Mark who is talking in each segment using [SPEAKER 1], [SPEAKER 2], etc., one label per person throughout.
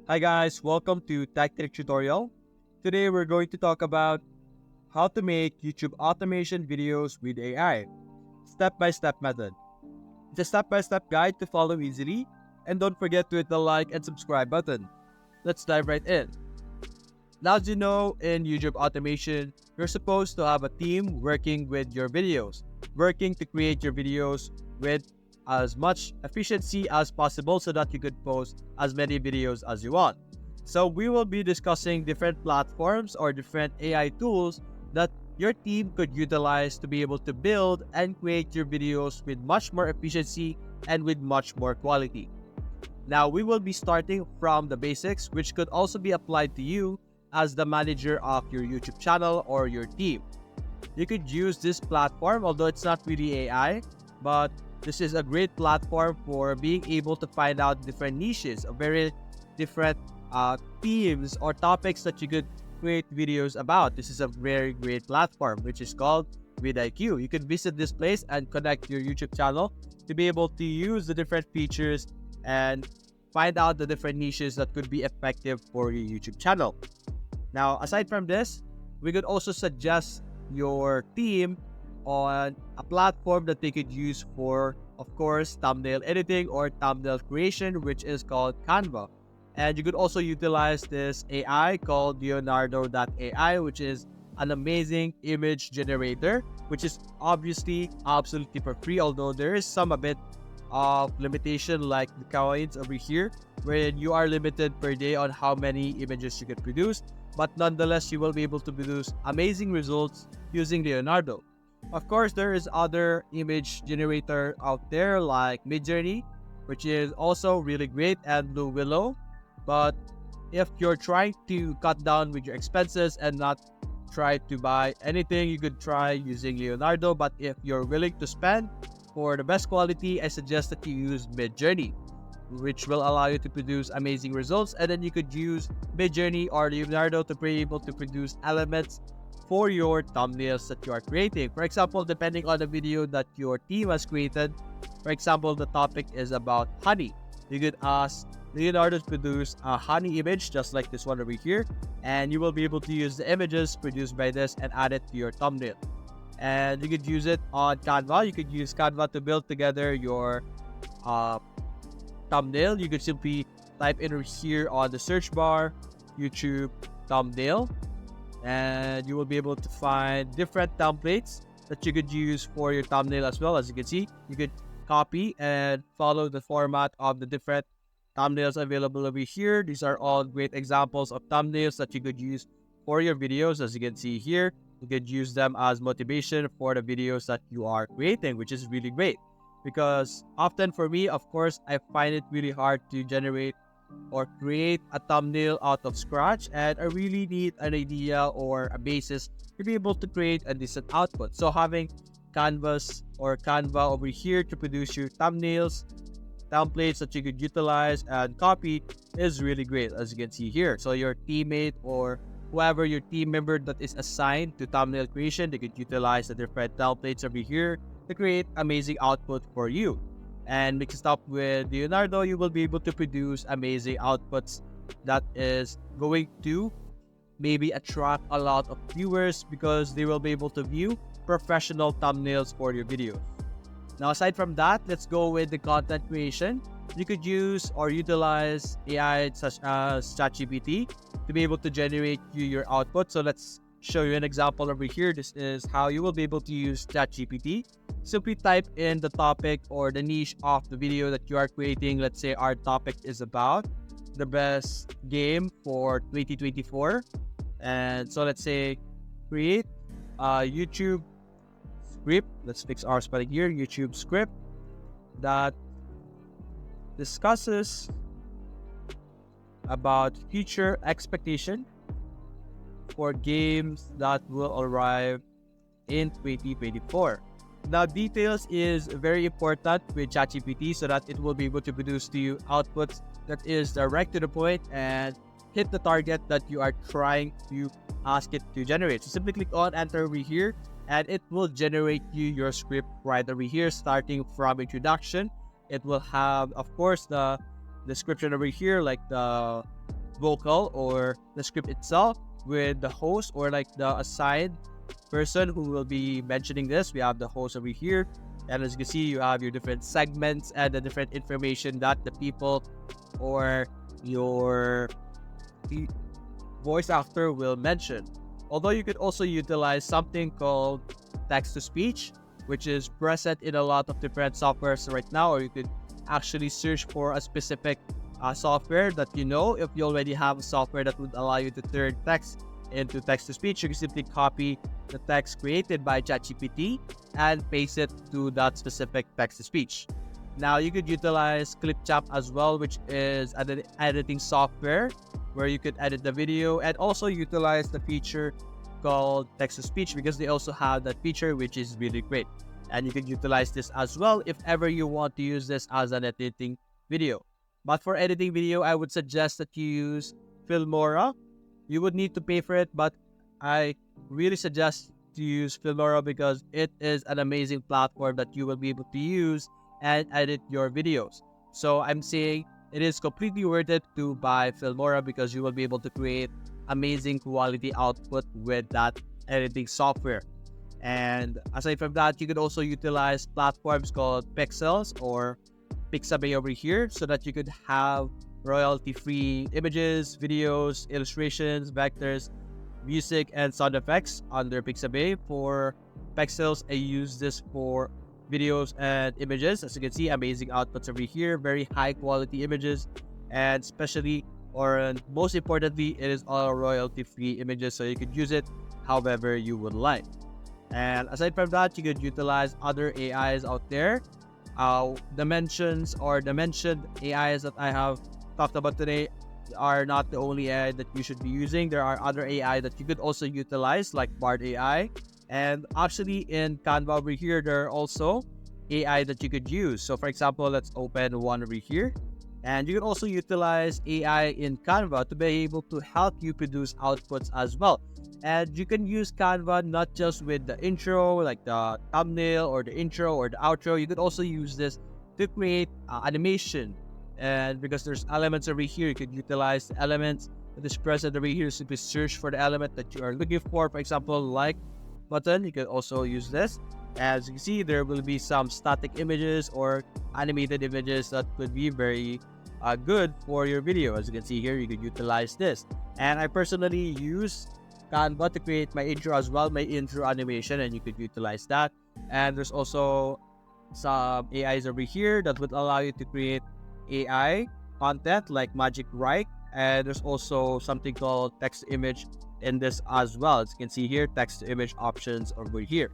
[SPEAKER 1] Hi guys, welcome to Tactic Tutorial. Today we're going to talk about how to make YouTube automation videos with AI. Step-by-step method. It's a step-by-step guide to follow easily, and don't forget to hit the like and subscribe button. Let's dive right in. Now, as you know, in YouTube automation, you're supposed to have a team working with your videos, working to create your videos with as much efficiency as possible so that you could post as many videos as you want. So we will be discussing different platforms or different AI tools that your team could utilize to be able to build and create your videos with much more efficiency and with much more quality. Now, we will be starting from the basics, which could also be applied to you as the manager of your YouTube channel or your team. You could use this platform, although it's not really AI, but this is a great platform for being able to find out different niches, very different themes or topics that you could create videos about. This is a very great platform, which is called WithIQ. You can visit this place and connect your YouTube channel to be able to use the different features and find out the different niches that could be effective for your YouTube channel. Now, aside from this, we could also suggest your team on a platform that they could use for, of course, thumbnail editing or thumbnail creation, which is called Canva. And you could also utilize this AI called Leonardo.ai, which is an amazing image generator, which is obviously absolutely for free, although there is some a bit of limitation like the coins over here, where you are limited per day on how many images you can produce, but nonetheless you will be able to produce amazing results using Leonardo. Of course, there is other image generator out there like Midjourney, which is also really great, and Blue Willow. But if you're trying to cut down with your expenses and not try to buy anything, you could try using Leonardo. But if you're willing to spend for the best quality, I suggest that you use Midjourney, which will allow you to produce amazing results. And then you could use Midjourney or Leonardo to be able to produce elements for your thumbnails that you are creating. For example, depending on the video that your team has created, for example, the topic is about honey. You could ask Leonardo to produce a honey image just like this one over here, and you will be able to use the images produced by this and add it to your thumbnail. And you could use it on Canva. You could use Canva to build together your thumbnail. You could simply type in here on the search bar YouTube thumbnail, and you will be able to find different templates that you could use for your thumbnail as well. As you can see, you could copy and follow the format of the different thumbnails available over here. These are all great examples of thumbnails that you could use for your videos. As you can see here, you could use them as motivation for the videos that you are creating, which is really great. Because often for me, of course, I find it really hard to generate or create a thumbnail out of scratch, and I really need an idea or a basis to be able to create a decent output. So having Canva over here to produce your thumbnails, templates that you could utilize and copy is really great, as you can see here. So your teammate or whoever your team member that is assigned to thumbnail creation, they could utilize the different templates over here to create amazing output for you. And mixed up with Leonardo, you will be able to produce amazing outputs that is going to maybe attract a lot of viewers because they will be able to view professional thumbnails for your videos. Now, aside from that, let's go with the content creation. You could use or utilize AI such as ChatGPT to be able to generate your output. So let's show you an example over here. This is how you will be able to use ChatGPT. Simply type in the topic or the niche of the video that you are creating. Let's say our topic is about the best game for 2024. And so let's say create a YouTube script. Let's fix our spelling here. YouTube script that discusses about future expectation for games that will arrive in 2024. Now, details is very important with ChatGPT so that it will be able to produce to you outputs that is direct to the point and hit the target that you are trying to ask it to generate. So simply click on enter over here and it will generate you your script right over here, starting from introduction. It will have, of course, the description over here, like the vocal or the script itself with the host or like the assigned person who will be mentioning this. We have the host over here, and as you can see, you have your different segments and the different information that the people or your voice actor will mention. Although you could also utilize something called text to speech, which is present in a lot of different softwares right now, or you could actually search for a specific software that you know. If you already have a software that would allow you to turn text into text to speech, you can simply copy the text created by ChatGPT and paste it to that specific text to speech. Now you could utilize Clipchamp as well, which is an editing software where you could edit the video and also utilize the feature called text to speech, because they also have that feature, which is really great. And you can utilize this as well if ever you want to use this as an editing video. But for editing video, I would suggest that you use Filmora. You would need to pay for it, but I really suggest to use Filmora because it is an amazing platform that you will be able to use and edit your videos. So I'm saying it is completely worth it to buy Filmora because you will be able to create amazing quality output with that editing software. And aside from that, you could also utilize platforms called Pixels or Pixabay over here so that you could have royalty-free images, videos, illustrations, vectors, music, and sound effects under Pixabay. For Pixels, I use this for videos and images. As you can see, amazing outputs over here, very high quality images, and especially or most importantly, it is all royalty-free images, so you could use it however you would like. And aside from that, you could utilize other AIs out there. The mentioned AIs that I have talked about today are not the only AI that you should be using. There are other AI that you could also utilize, like Bard AI. And actually in Canva over here, there are also AI that you could use. So for example, let's open one over here. And you can also utilize AI in Canva to be able to help you produce outputs as well. And you can use Canva not just with the intro, like the thumbnail or the intro or the outro. You could also use this to create animation. And because there's elements over here, you could utilize the elements that is present over here. Simply search for the element that you are looking for. For example, like button, you can also use this. As you can see, there will be some static images or animated images that could be very good for your video. As you can see here, you could utilize this. And I personally use Canva to create my intro as well, my intro animation, and you could utilize that. And there's also some AIs over here that would allow you to create AI content like Magic Write. And there's also something called text to image in this as well. As you can see here, text to image options over here.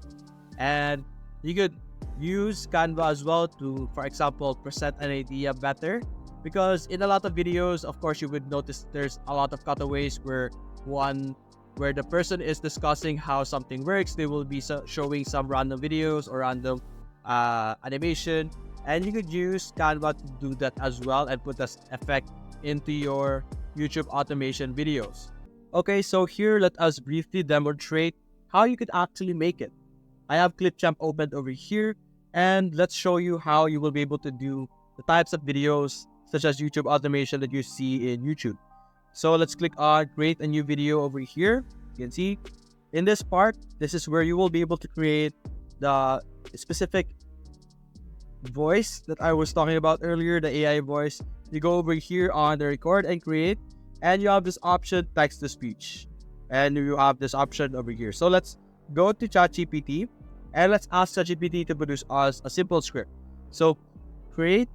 [SPEAKER 1] And you could use Canva as well to, for example, present an idea better, because in a lot of videos, of course, you would notice there's a lot of cutaways where the person is discussing how something works. They will be showing some random videos or random animation, and you could use Canva to do that as well and put this effect into your YouTube automation videos. Okay, so here let us briefly demonstrate how you could actually make it. I have Clipchamp opened over here, and let's show you how you will be able to do the types of videos such as YouTube automation that you see in YouTube. So let's click on create a new video over here. You can see in this part, this is where you will be able to create the specific voice that I was talking about earlier, the AI voice. You go over here on the record and create, and you have this option text to speech, and you have this option over here. So let's go to ChatGPT and let's ask ChatGPT to produce us a simple script. So create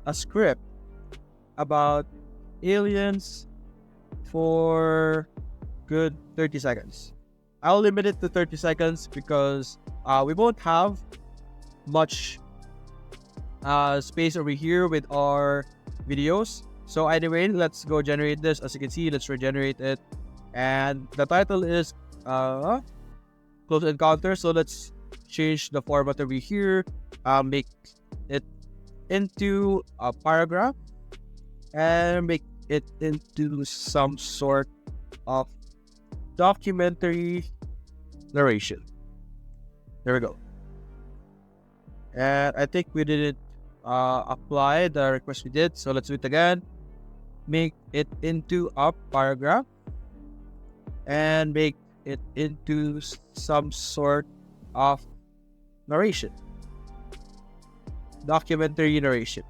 [SPEAKER 1] a script about aliens for good 30 seconds. I'll limit it to 30 seconds because we won't have much space over here with our videos. So anyway, let's go generate this. As you can see, let's regenerate it. And the title is Close Encounter. So let's change the format over here. Make it into a paragraph and make it into some sort of documentary narration. There we go. And I think we didn't apply the request we did, so let's do it again. make it into a paragraph and make it into some sort of narration, documentary narration,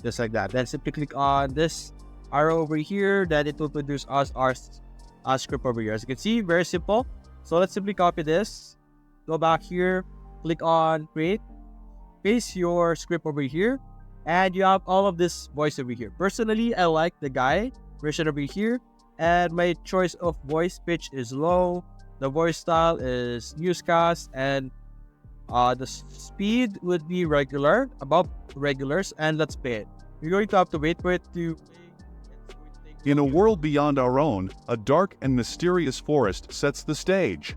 [SPEAKER 1] just like that. Then simply click on this arrow over here, then it will produce us our script over here. As you can see, very simple. So let's simply copy this, go back here, click on create, paste your script over here, and you have all of this voice over here. Personally, I like the guy version over here, and my choice of voice pitch is low, the voice style is newscast, and the speed would be regular, above regulars, and let's play it. You're going to have to wait for it to play.
[SPEAKER 2] In a world beyond our own, a dark and mysterious forest sets the stage.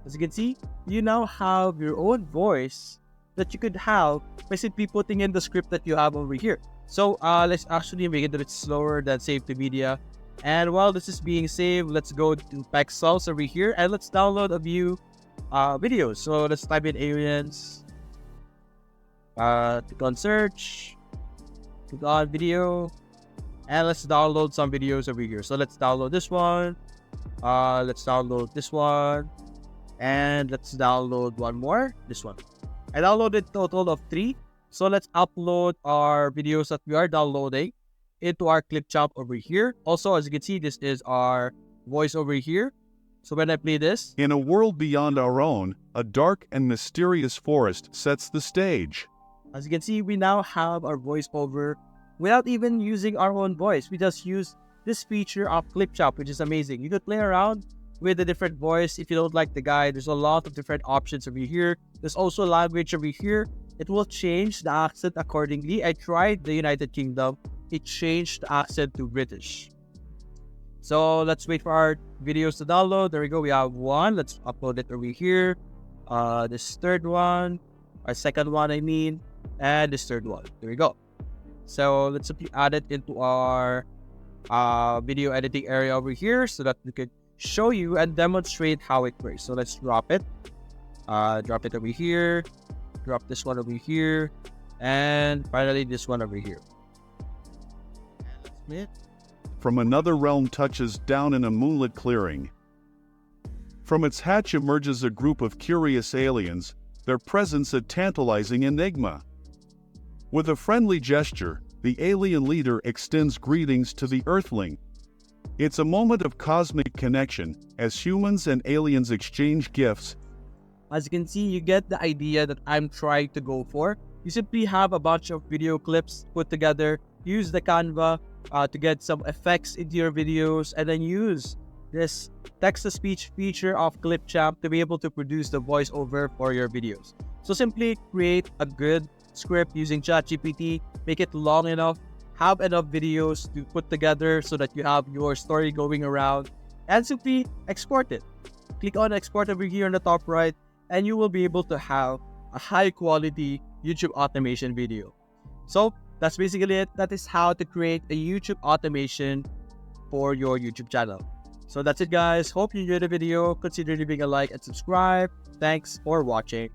[SPEAKER 1] As you can see, you now have your own voice that you could have by simply putting in the script that you have over here. So let's actually make it a bit slower than save to media. And while this is being saved, let's go to Pixels over here and let's download a few videos. So let's type in aliens, click on search, click on video, and let's download some videos over here. So let's download this one, let's download this one, and let's download one more, this one. I downloaded a total of 3. So let's upload our videos that we are downloading into our clip champ over here. Also, as you can see, this is our voice over here. So when I play this,
[SPEAKER 2] in a world beyond our own, a dark and mysterious forest sets the stage.
[SPEAKER 1] As you can see, we now have our voiceover without even using our own voice. We just use this feature of clip champ, which is amazing. You could play around with a different voice. If you don't like the guy, there's a lot of different options over here. There's also language over here. It will change the accent accordingly. I tried the United Kingdom. It changed the accent to British. So let's wait for our videos to download. There we go. We have one. Let's upload it over here. This third one, our second one, I mean, and this third one. There we go. So let's simply add it into our video editing area over here so that we could show you and demonstrate how it works. So let's drop it. Drop it over here. Drop this one over here. And finally, this one over here. And let's submit.
[SPEAKER 2] From another realm touches down in a moonlit clearing. From its hatch emerges a group of curious aliens, their presence a tantalizing enigma. With a friendly gesture, the alien leader extends greetings to the Earthling. It's a moment of cosmic connection as humans and aliens exchange gifts.
[SPEAKER 1] As you can see, you get the idea that I'm trying to go for. You simply have a bunch of video clips put together, use the Canva to get some effects into your videos, and then use this text-to-speech feature of Clip Champ to be able to produce the voiceover for your videos. So simply create a good script using ChatGPT, make it long enough, have enough videos to put together so that you have your story going around, and simply export it. Click on export over here on the top right, and you will be able to have a high quality YouTube automation video. So that's basically it. That is how to create a YouTube automation for your YouTube channel. So that's it, guys. Hope you enjoyed the video. Consider leaving a like and subscribe. Thanks for watching.